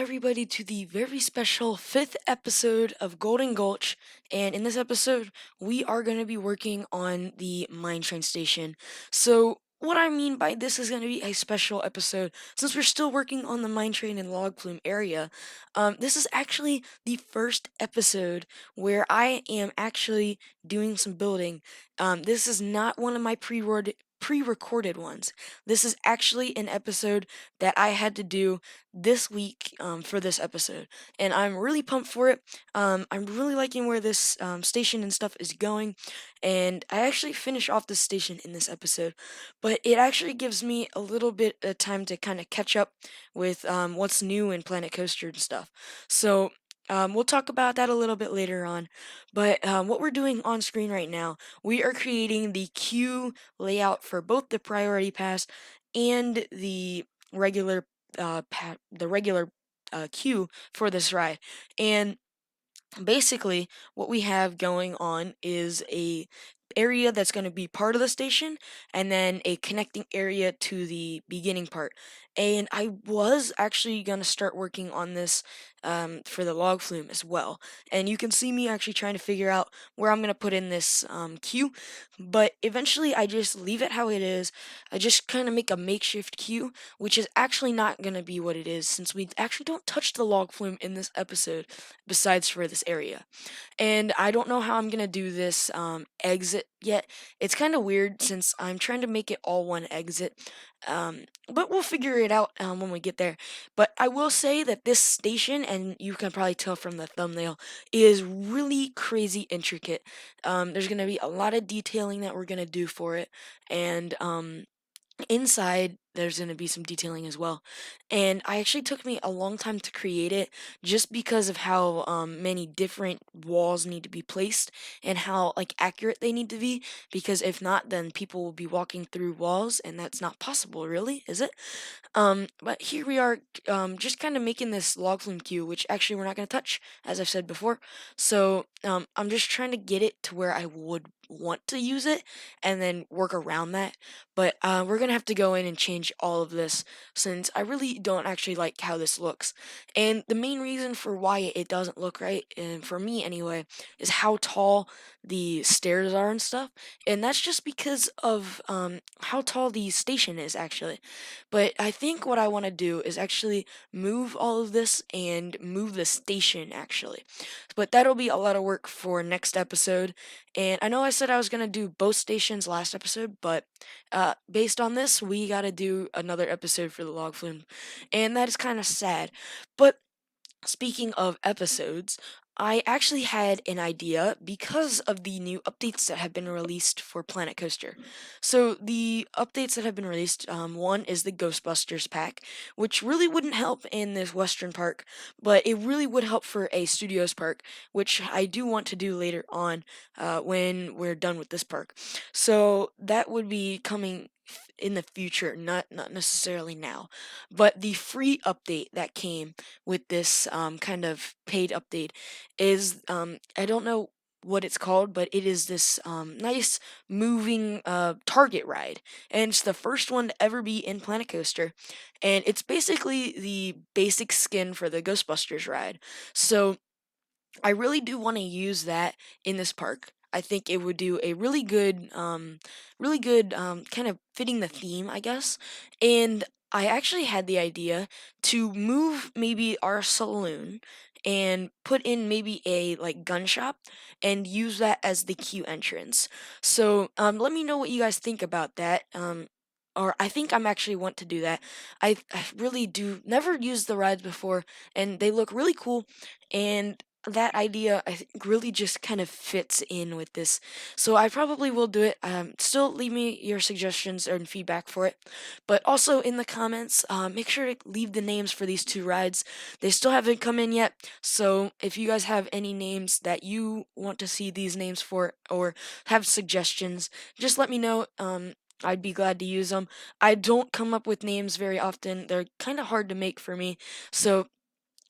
everybody to the very special fifth episode of Golden Gulch. And in this episode, we are going to be working on the mine train station. So, what I mean by this is going to be a special episode. Since we're still working on the mine train and log flume area, this is actually the first episode where I am actually doing some building. This is not one of my pre-recorded ones. This is actually an episode that I had to do this week for this episode, and I'm really pumped for it. I'm really liking where this station and stuff is going, and I actually finish off this station in this episode, but it actually gives me a little bit of time to kind of catch up with what's new in Planet Coaster and stuff. So. We'll talk about that a little bit later on, but what we're doing on screen right now, we are creating the queue layout for both the priority pass and the regular queue for this ride. And basically, what we have going on is a area that's going to be part of the station and then a connecting area to the beginning part. And I was actually going to start working on this for the log flume as well. And you can see me actually trying to figure out where I'm going to put in this queue. But eventually I just leave it how it is. I just kind of make a makeshift queue, which is actually not going to be what it is since we actually don't touch the log flume in this episode besides for this area. And I don't know how I'm gonna do this exit yet. It's kind of weird since I'm trying to make it all one exit. But we'll figure it out when we get there. But I will say that this station, and you can probably tell from the thumbnail, is really crazy intricate. There's gonna be a lot of detailing that we're gonna do for it, and inside there's going to be some detailing as well, and I actually took me a long time to create it just because of how many different walls need to be placed and how like accurate they need to be, because if not then people will be walking through walls and that's not possible, really, is it? But here we are, just kind of making this log flume queue, which actually we're not going to touch, as I've said before. So I'm just trying to get it to where I would want to use it and then work around that. But we're going to have to go in and change all of this since I really don't actually like how this looks. And the main reason for why it doesn't look right, and for me anyway, is how tall the stairs are and stuff. And that's just because of how tall the station is actually. But I think what I want to do is actually move all of this and move the station actually. But that'll be a lot of work for next episode. And I know I said I was going to do both stations last episode, but based on this, we got to do another episode for the log flume. And that is kind of sad. But speaking of episodes, I actually had an idea because of the new updates that have been released for Planet Coaster. So, the updates that have been released, one is the Ghostbusters pack, which really wouldn't help in this Western park, but it really would help for a Studios park, which I do want to do later on when we're done with this park. So, that would be coming in the future, not necessarily now. But the free update that came with this kind of paid update is I don't know what it's called, but it is this nice moving target ride, and it's the first one to ever be in Planet Coaster, and it's basically the basic skin for the Ghostbusters ride. So I really do want to use that in this park. I think it would do a really good kind of fitting the theme, I guess. And I actually had the idea to move maybe our saloon and put in maybe a like gun shop and use that as the queue entrance. So let me know what you guys think about that. Or I think I'm actually want to do that. I really do never used the rides before, and they look really cool, and that idea I think really just kind of fits in with this. So I probably will do it. Still leave me your suggestions and feedback for it. But also in the comments, make sure to leave the names for these two rides. They still haven't come in yet. So if you guys have any names that you want to see these names for or have suggestions, just let me know. I'd be glad to use them. I don't come up with names very often. They're kind of hard to make for me. So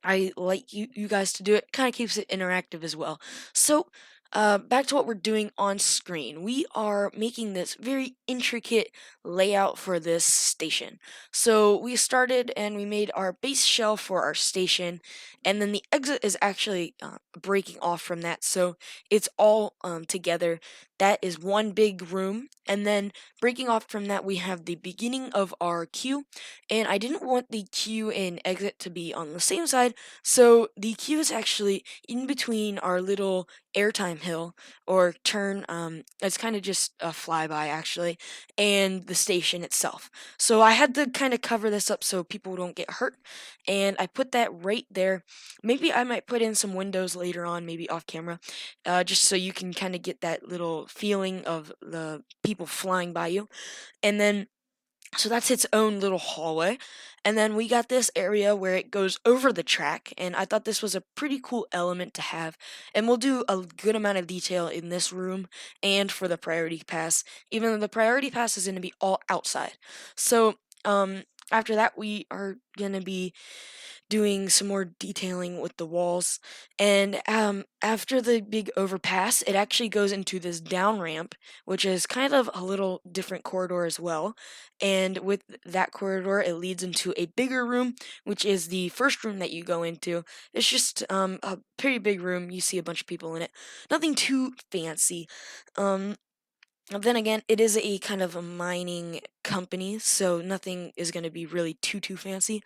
I like you guys to do it. Kind of keeps it interactive as well. So Back to what we're doing on screen. We are making this very intricate layout for this station. So we started and we made our base shell for our station, and then the exit is actually breaking off from that. So it's all together. That is one big room, and then breaking off from that, we have the beginning of our queue. And I didn't want the queue and exit to be on the same side, so the queue is actually in between our little airtime hill or turn. It's kind of just a flyby actually, and the station itself. So I had to kind of cover this up so people don't get hurt, and I put that right there. Maybe I might put in some windows later on, maybe off camera, just so you can kind of get that little feeling of the people flying by you. And then so that's its own little hallway. And then we got this area where it goes over the track, and I thought this was a pretty cool element to have. And we'll do a good amount of detail in this room and for the priority pass, even though the priority pass is going to be all outside. So, after that, we are going to be doing some more detailing with the walls. And after the big overpass, it actually goes into this down ramp, which is kind of a little different corridor as well. And with that corridor, it leads into a bigger room, which is the first room that you go into. It's just a pretty big room. You see a bunch of people in it. Nothing too fancy. Um, then again, it is a kind of a mining company, so nothing is going to be really too fancy,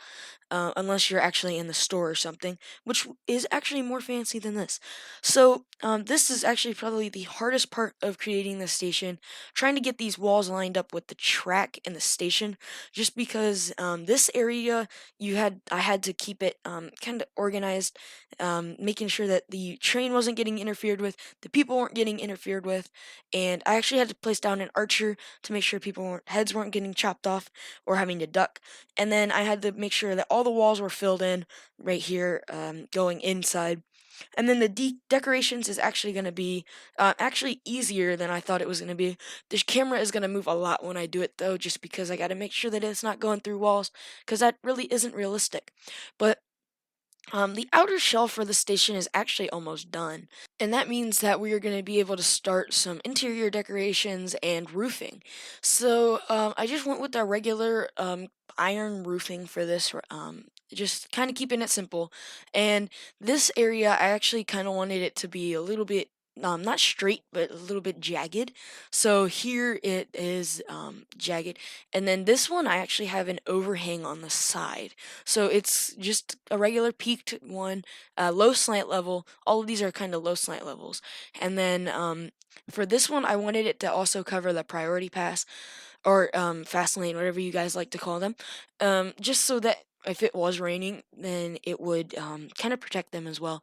unless you're actually in the store or something, which is actually more fancy than this. So this is actually probably the hardest part of creating the station, trying to get these walls lined up with the track and the station, just because this area I had to keep it kind of organized, making sure that the train wasn't getting interfered with, the people weren't getting interfered with, and I actually had to place down an archer to make sure heads weren't getting chopped off or having to duck. And then I had to make sure that all the walls were filled in right here, going inside. And then the decorations is actually going to be actually easier than I thought it was going to be. The camera is going to move a lot when I do it though, just because I got to make sure that it's not going through walls, because that really isn't realistic. But the outer shell for the station is actually almost done, and that means that we are going to be able to start some interior decorations and roofing. So I just went with our regular iron roofing for this, just kind of keeping it simple. And this area, I actually kind of wanted it to be a little bit. Not straight, but a little bit jagged. So here it is jagged. And then this one, I actually have an overhang on the side. So it's just a regular peaked one, low slant level. All of these are kind of low slant levels. And then for this one, I wanted it to also cover the priority pass or fast lane, whatever you guys like to call them, just so that if it was raining, then it would kind of protect them as well.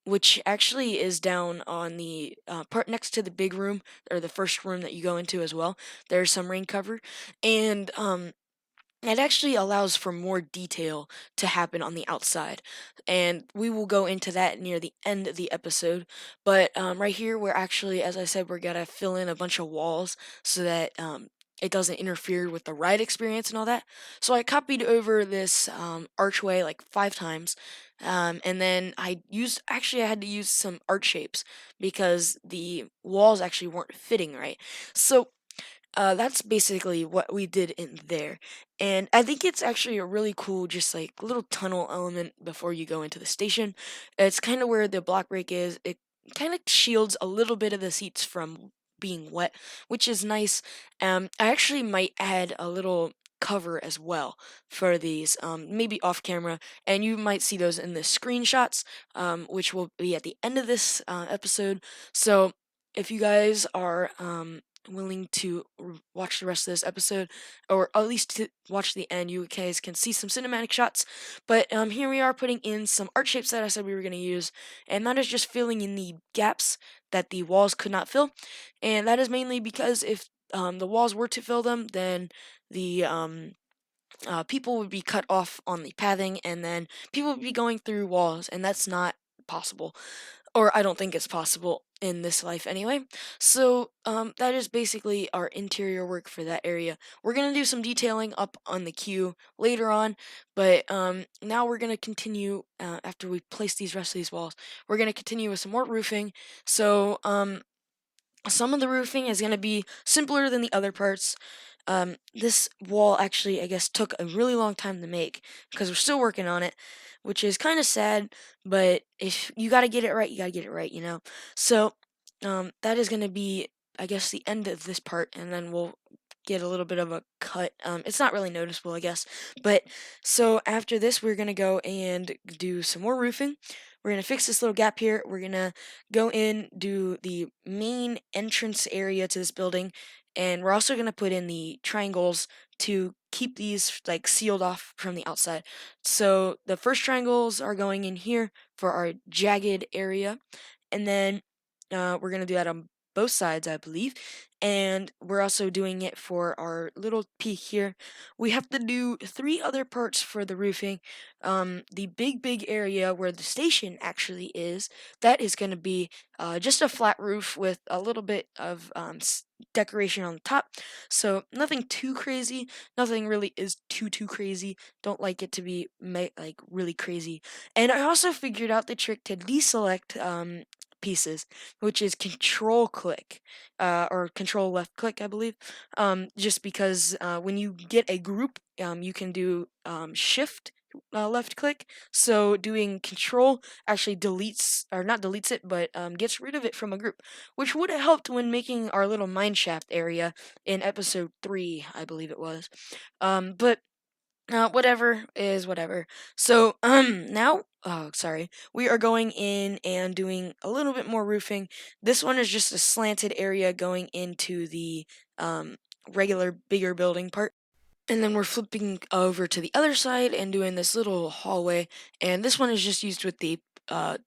Which actually is down on the part next to the big room or the first room that you go into as well. There's some rain cover, and it actually allows for more detail to happen on the outside, and we will go into that near the end of the episode. But right here, we're actually, as I said, we're gonna fill in a bunch of walls so that it doesn't interfere with the ride experience and all that. So I copied over this archway like 5 times, and then I had to use some arch shapes because the walls actually weren't fitting right. So that's basically what we did in there. And I think it's actually a really cool, just like little tunnel element before you go into the station. It's kind of where the block break is. It kind of shields a little bit of the seats from being wet, which is nice. I actually might add a little cover as well for these, maybe off camera, and you might see those in the screenshots, which will be at the end of this episode. So if you guys are willing to watch the rest of this episode, or at least to watch the end, you guys can see some cinematic shots. But here we are putting in some art shapes that I said we were going to use, and that is just filling in the gaps that the walls could not fill. And that is mainly because if the walls were to fill them, then the people would be cut off on the pathing, and then people would be going through walls, and that's not possible, or I don't think it's possible. in this life anyway. So that is basically our interior work for that area. We're gonna do some detailing up on the queue later on, but now we're gonna continue after we place these rest of these walls. We're gonna continue with some more roofing. So some of the roofing is gonna be simpler than the other parts. This wall actually, I guess, took a really long time to make because we're still working on it, which is kind of sad. But if you got to get it right, you got to get it right, you know. So, that is going to be, I guess, the end of this part, and then we'll get a little bit of a cut. It's not really noticeable, I guess. But so after this, we're gonna go and do some more roofing. We're gonna fix this little gap here. We're gonna go in, do the main entrance area to this building, and we're also gonna put in the triangles to keep these like sealed off from the outside. So the first triangles are going in here for our jagged area, and then we're gonna do that on both sides, I believe. And we're also doing it for our little peak here. We have to do three other parts for the roofing. The big area where the station actually is, that is going to be just a flat roof with a little bit of decoration on the top. So nothing too crazy. Nothing really is too crazy. Don't like it to be like really crazy. And I also figured out the trick to deselect pieces, which is control click or control left click, I believe. Just because when you get a group, you can do shift left click. So doing control actually deletes, or not deletes it, but gets rid of it from a group, which would have helped when making our little mineshaft area in episode 3, I believe it was. But whatever is whatever. So, now, oh, sorry, we are going in and doing a little bit more roofing. This one is just a slanted area going into the regular bigger building part. And then we're flipping over to the other side and doing this little hallway. And this one is just used with the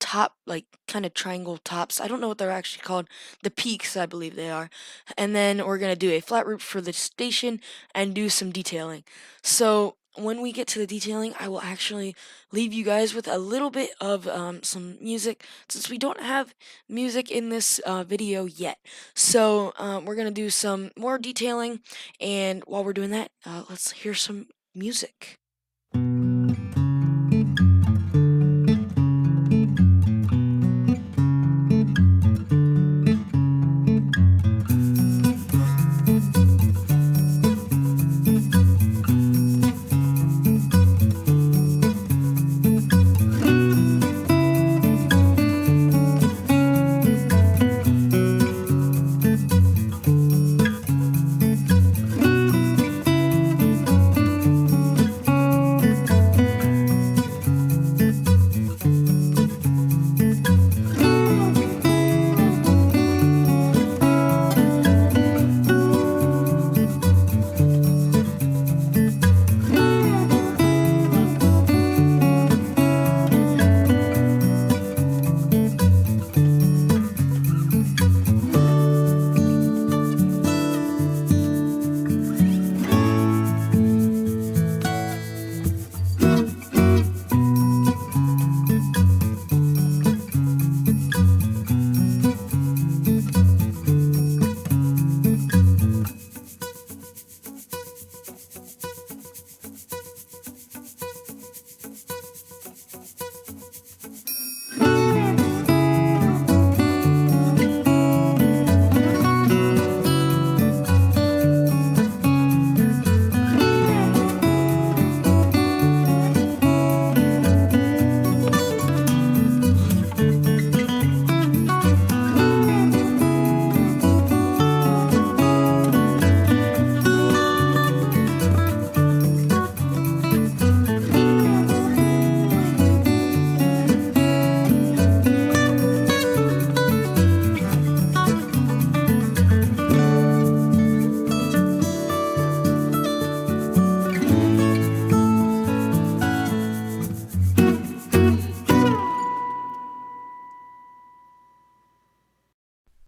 top, like kind of triangle tops. I don't know what they're actually called. The peaks, I believe they are. And then we're going to do a flat roof for the station and do some detailing. So when we get to the detailing, I will actually leave you guys with a little bit of some music since we don't have music in this video yet. So we're going to do some more detailing, and while we're doing that, let's hear some music.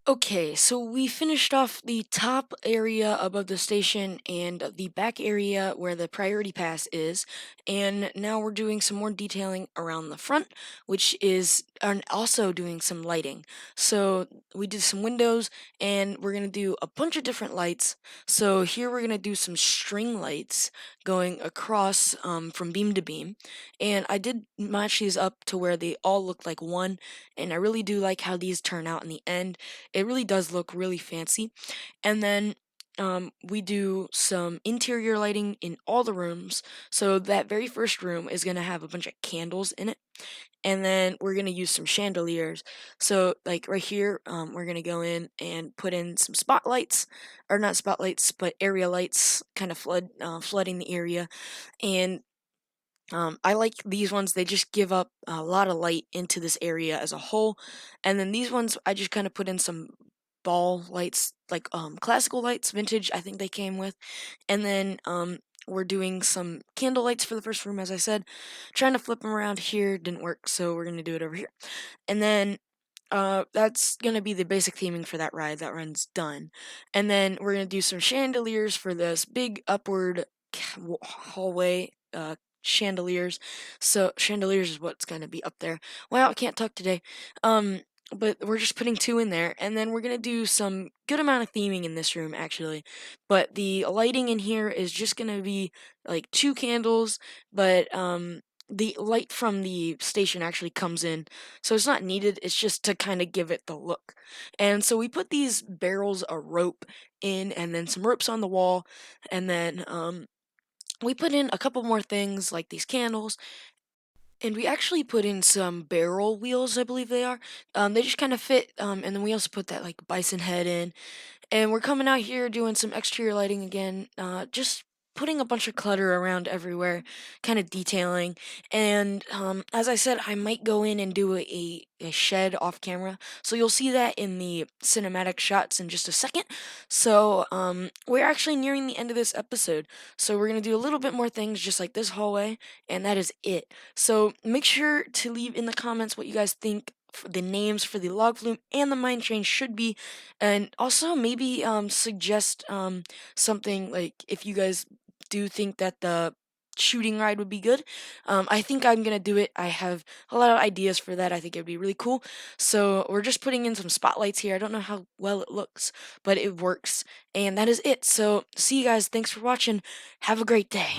Okay, so we finished off the top area above the station and the back area where the priority pass is, and now we're doing some more detailing around the front, which is and also doing some lighting. So we did some windows, and we're gonna do a bunch of different lights. So here we're gonna do some string lights going across from beam to beam, and I did match these up to where they all look like one, and I really do like how these turn out in the end. It really does look really fancy. And then we do some interior lighting in all the rooms. So that very first room is going to have a bunch of candles in it. And then we're going to use some chandeliers. So, like right here, we're going to go in and put in some spotlights, or not spotlights, but area lights, kind of flooding the area. And I like these ones. They just give up a lot of light into this area as a whole. And then these ones, I just kind of put in some ball lights, like classical lights, vintage. I think they came with. And then we're doing some candle lights for the first room, as I said. Trying to flip them around here didn't work, so we're gonna do it over here. And then that's gonna be the basic theming for that ride. That run's done. And then we're gonna do some chandeliers for this big upward hallway. Chandeliers. So chandeliers is what's gonna be up there. Wow, I can't talk today. Um, but we're just putting two in there, and then we're gonna do some good amount of theming in this room actually. But the lighting in here is just gonna be like two candles, but the light from the station actually comes in, so it's not needed. It's just to kind of give it the look. And so we put these barrels of rope in, and then some ropes on the wall, and then we put in a couple more things like these candles, and we actually put in some barrel wheels, I believe they are. They just kind of fit, and then we also put that like bison head in, and we're coming out here doing some exterior lighting again, just putting a bunch of clutter around everywhere, kind of detailing. And as I said, I might go in and do a shed off camera. So you'll see that in the cinematic shots in just a second. So we're actually nearing the end of this episode. So we're going to do a little bit more things just like this hallway, and that is it. So make sure to leave in the comments what you guys think the names for the log flume and the mine train should be, and also maybe suggest something like if you guys do think that the shooting ride would be good. I think I'm gonna do it. I have a lot of ideas for that. I think it would be really cool. So we're just putting in some spotlights here. I don't know how well it looks, but it works. And that is it. So see you guys. Thanks for watching. Have a great day.